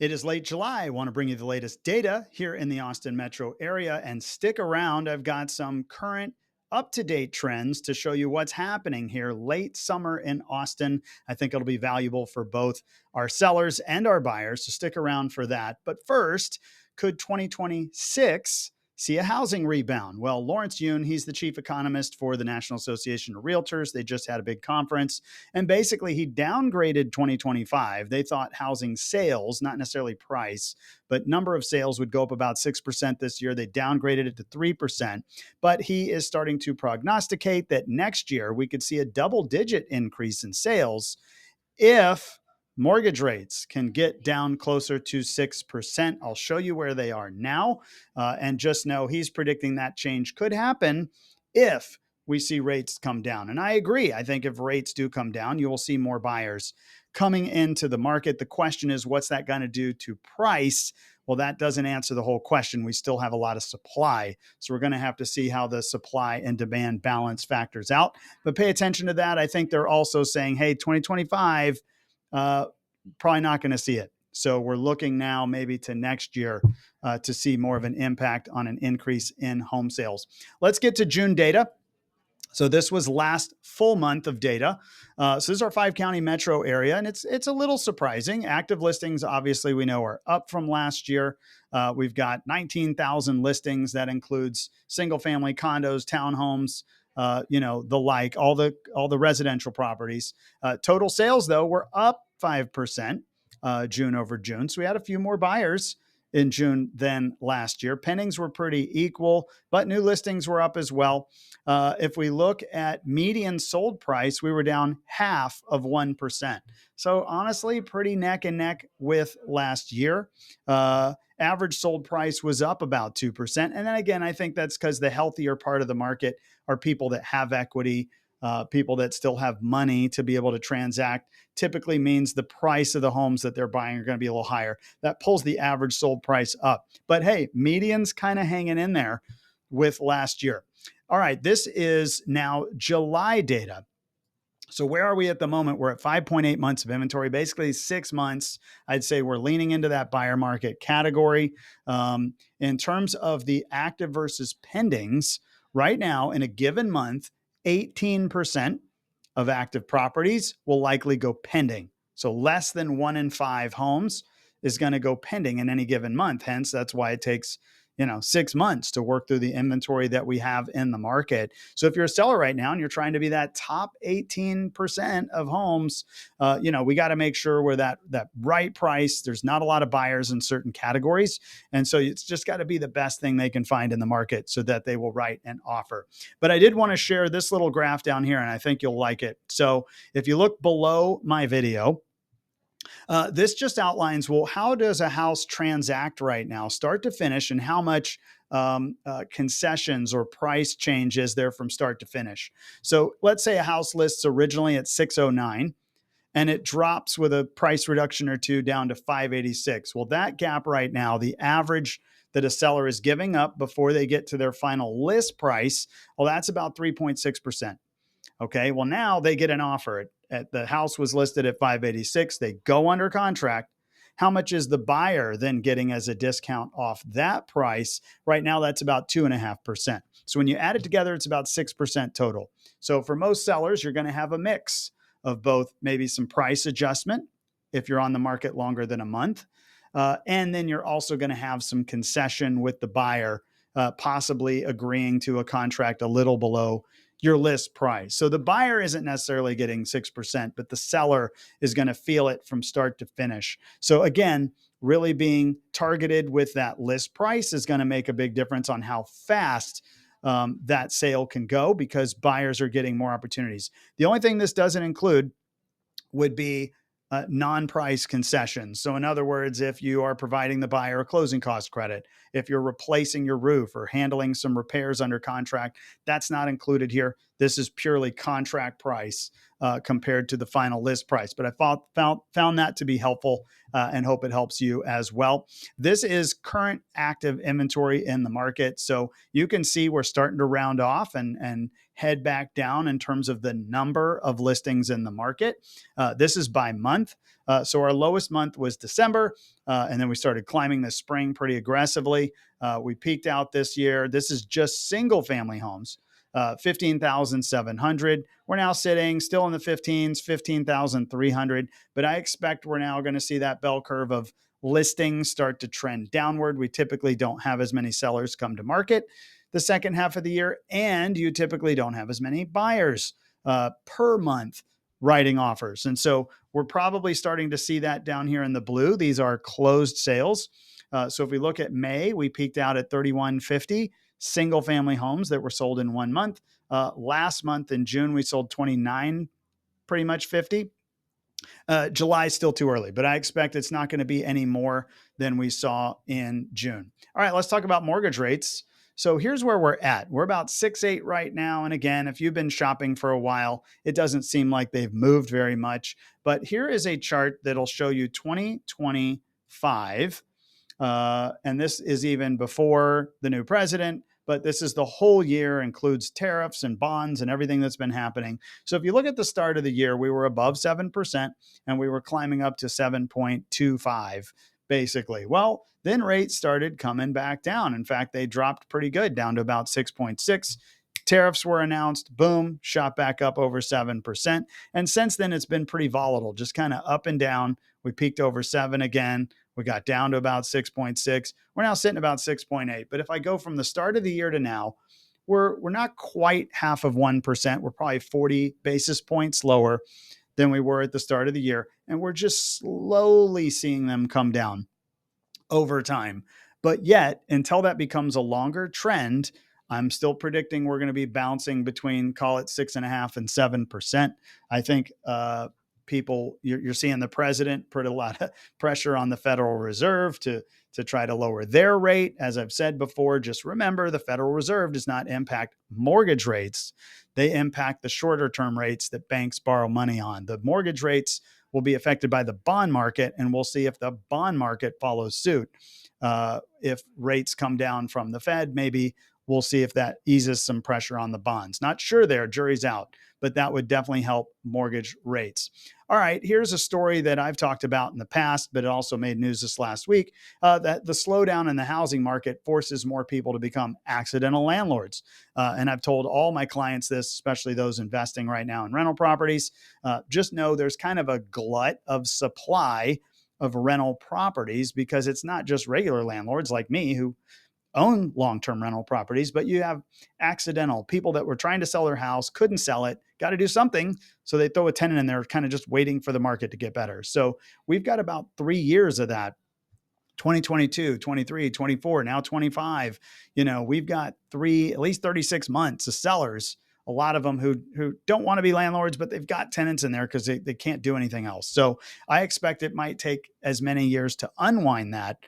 It is late July. I want to bring you the latest data here in the Austin metro area and stick around. I've got some current up to date trends to show you what's happening here late summer in Austin. I think it'll be valuable for both our sellers and our buyers. So stick around for that. But first, could 2026 see a housing rebound? Well, Lawrence Yun, he's the chief economist for the National Association of Realtors. They just had a big conference, and basically he downgraded 2025. They thought housing sales, not necessarily price, but number of sales would go up about 6% this year. They downgraded it to 3%, but he is starting to prognosticate that next year we could see a double-digit increase in sales if mortgage rates can get down closer to 6%. I'll show you where they are now. And just know he's predicting that change could happen if we see rates come down. And I agree. I think if rates do come down, you will see more buyers coming into the market. The question is, what's that going to do to price? Well, that doesn't answer the whole question. We still have a lot of supply. So we're going to have to see how the supply and demand balance factors out. But pay attention to that. I think they're also saying, hey, 2025, probably not going to see it. So we're looking now maybe to next year to see more of an impact on an increase in home sales. Let's get to June data. So this was last full month of data. So this is our 5-county metro area, and it's a little surprising. Active listings, obviously, we know are up from last year. We've got 19,000 listings. That includes single-family condos, townhomes, the like, all the residential properties. Total sales, though, were up 5% June over June. So we had a few more buyers in June than last year. Pendings were pretty equal, but new listings were up as well. If we look at median sold price, we were down 0.5%. So honestly, pretty neck and neck with last year. Average sold price was up about 2%. And then again, I think that's because the healthier part of the market are people that have equity, people that still have money to be able to transact. Typically means the price of the homes that they're buying are going to be a little higher. That pulls the average sold price up. But hey, median's kind of hanging in there with last year. All right, this is now July data. So where are we at the moment? We're at 5.8 months of inventory, basically 6 months. I'd say we're leaning into that buyer market category. In terms of the active versus pendings, right now in a given month, 18% of active properties will likely go pending. So less than 1 in 5 homes is going to go pending in any given month. Hence, that's why it takes 6 months to work through the inventory that we have in the market. So if you're a seller right now and you're trying to be that top 18% of homes, we got to make sure we're that right price. There's not a lot of buyers in certain categories. And so it's just got to be the best thing they can find in the market so that they will write an offer. But I did want to share this little graph down here, and I think you'll like it. So if you look below my video, this just outlines, well, how does a house transact right now, start to finish, and how much concessions or price change is there from start to finish? So let's say a house lists originally at 609 and it drops with a price reduction or two down to 586. Well, that gap right now, the average that a seller is giving up before they get to their final list price, well, that's about 3.6%. Okay, well, now they get an offer. The house was listed at 586. They go under contract. How much is the buyer then getting as a discount off that price? Right now, that's about 2.5%. So when you add it together, it's about 6% total. So for most sellers, you're going to have a mix of both, maybe some price adjustment if you're on the market longer than a month. And then you're also going to have some concession with the buyer, possibly agreeing to a contract a little below your list price. So the buyer isn't necessarily getting 6%, but the seller is going to feel it from start to finish. So again, really being targeted with that list price is going to make a big difference on how fast that sale can go, because buyers are getting more opportunities. The only thing this doesn't include would be non-price concessions. So in other words, if you are providing the buyer a closing cost credit, if you're replacing your roof or handling some repairs under contract, that's not included here. This is purely contract price compared to the final list price. But I found that to be helpful and hope it helps you as well. This is current active inventory in the market. So you can see we're starting to round off and head back down in terms of the number of listings in the market. This is by month. So our lowest month was December, and then we started climbing this spring pretty aggressively. We peaked out this year. This is just single family homes. 15,700. We're now sitting still in the 15s, 15,300. But I expect we're now going to see that bell curve of listings start to trend downward. We typically don't have as many sellers come to market the second half of the year, and you typically don't have as many buyers per month writing offers. And so we're probably starting to see that down here in the blue. These are closed sales. So if we look at May, we peaked out at 3,150 single family homes that were sold in 1 month. Last month in June, we sold 29, pretty much 50. July is still too early, but I expect it's not going to be any more than we saw in June. All right, let's talk about mortgage rates. So here's where we're at. We're about 6.8 right now. And again, if you've been shopping for a while, it doesn't seem like they've moved very much. But here is a chart that'll show you 2025. And this is even before the new president, but this is the whole year, includes tariffs and bonds and everything that's been happening. So if you look at the start of the year, we were above 7% and we were climbing up to 7.25, basically. Well, then rates started coming back down. In fact, they dropped pretty good down to about 6.6. Tariffs were announced, boom, shot back up over 7%. And since then, it's been pretty volatile, just kind of up and down. We peaked over 7 again. We got down to about 6.6. We're now sitting about 6.8. But if I go from the start of the year to now, we're not quite half of 1%. We're probably 40 basis points lower than we were at the start of the year. And we're just slowly seeing them come down over time. But yet, until that becomes a longer trend, I'm still predicting we're going to be bouncing between, call it 6.5% and 7%. I think you're seeing the president put a lot of pressure on the Federal Reserve to try to lower their rate. As I've said before, just remember the Federal Reserve does not impact mortgage rates. They impact the shorter term rates that banks borrow money on. The mortgage rates will be affected by the bond market, and we'll see if the bond market follows suit. If rates come down from the Fed, maybe we'll see if that eases some pressure on the bonds. Not sure there, jury's out, but that would definitely help mortgage rates. All right, here's a story that I've talked about in the past, but it also made news this last week, that the slowdown in the housing market forces more people to become accidental landlords. And I've told all my clients this, especially those investing right now in rental properties. Just know there's kind of a glut of supply of rental properties because it's not just regular landlords like me who own long-term rental properties, but you have accidental people that were trying to sell their house, couldn't sell it, got to do something. So they throw a tenant in there, kind of just waiting for the market to get better. So we've got about 3 years of that. 2022, 23, 24, now 25. We've got at least 36 months of sellers, a lot of them who don't want to be landlords, but they've got tenants in there because they can't do anything else. So I expect it might take as many years to unwind that.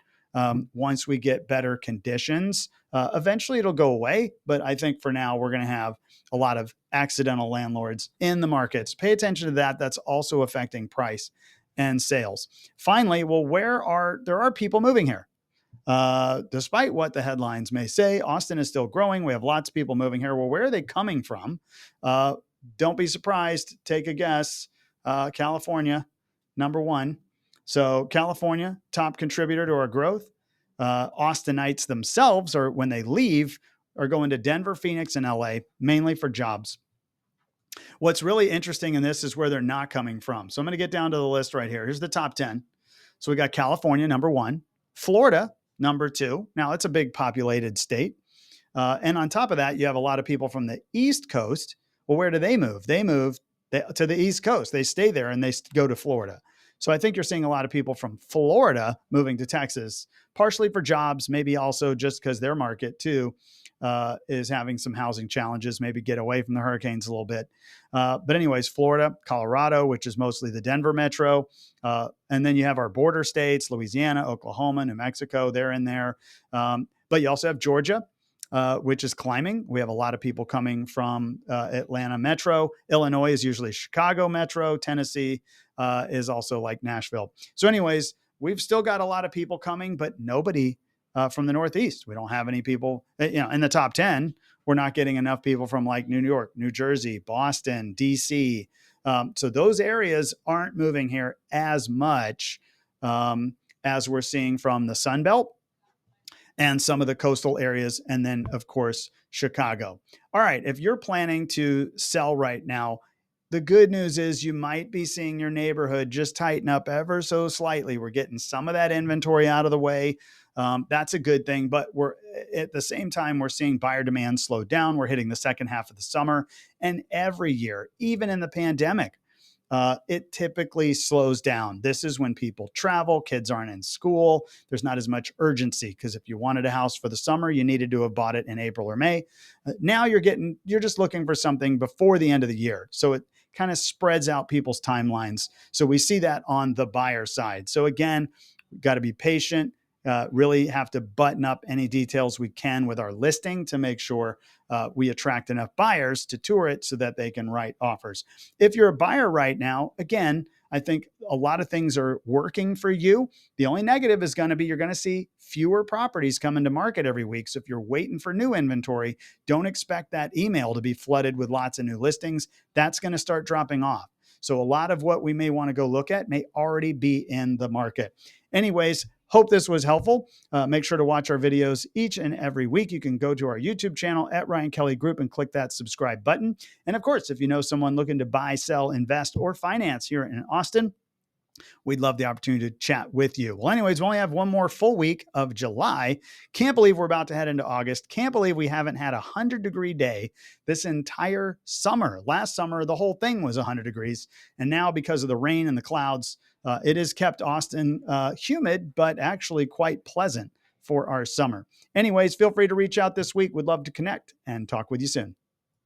Once we get better conditions, eventually it'll go away. But I think for now, we're going to have a lot of accidental landlords in the markets. Pay attention to that. That's also affecting price and sales. Finally, well, there are people moving here? Despite what the headlines may say, Austin is still growing. We have lots of people moving here. Well, where are they coming from? Don't be surprised. Take a guess. California, number one. So California, top contributor to our growth. Austinites themselves, or when they leave, are going to Denver, Phoenix, and LA, mainly for jobs. What's really interesting in this is where they're not coming from. So I'm going to get down to the list right here. Here's the top 10. So we got California, number one. Florida, number two. Now, it's a big populated state. And on top of that, you have a lot of people from the East Coast. Well, where do they move? They move to the East Coast. They stay there and they go to Florida. So I think you're seeing a lot of people from Florida moving to Texas, partially for jobs, maybe also just because their market too is having some housing challenges, maybe get away from the hurricanes a little bit. But anyways, Florida, Colorado, which is mostly the Denver metro. And then you have our border states, Louisiana, Oklahoma, New Mexico, they're in there. But you also have Georgia, which is climbing. We have a lot of people coming from Atlanta Metro. Illinois is usually Chicago Metro. Tennessee is also like Nashville. So, anyways, we've still got a lot of people coming, but nobody from the Northeast. We don't have any people, in the top 10. We're not getting enough people from like New York, New Jersey, Boston, DC. So those areas aren't moving here as much as we're seeing from the Sun Belt and some of the coastal areas. And then, of course, Chicago. All right. If you're planning to sell right now, the good news is you might be seeing your neighborhood just tighten up ever so slightly. We're getting some of that inventory out of the way. That's a good thing. But we're at the same time, we're seeing buyer demand slow down. We're hitting the second half of the summer. And every year, even in the pandemic, it typically slows down. This is when people travel, kids aren't in school. There's not as much urgency because if you wanted a house for the summer, you needed to have bought it in April or May. Now you're just looking for something before the end of the year. So it kind of spreads out people's timelines. So we see that on the buyer side. So again, we've got to be patient. Really have to button up any details we can with our listing to make sure we attract enough buyers to tour it so that they can write offers. If you're a buyer right now, again, I think a lot of things are working for you. The only negative is going to be you're going to see fewer properties come into market every week. So if you're waiting for new inventory, don't expect that email to be flooded with lots of new listings. That's going to start dropping off. So a lot of what we may want to go look at may already be in the market. Anyways, hope this was helpful. Make sure to watch our videos each and every week. You can go to our YouTube channel at Ryan Kelly Group and click that subscribe button. And of course, if you know someone looking to buy, sell, invest, or finance here in Austin, we'd love the opportunity to chat with you. Well, anyways, we only have one more full week of July. Can't believe we're about to head into August. Can't believe we haven't had a 100-degree day this entire summer. Last summer, the whole thing was 100 degrees. And now because of the rain and the clouds, it has kept Austin humid, but actually quite pleasant for our summer. Anyways, feel free to reach out this week. We'd love to connect and talk with you soon.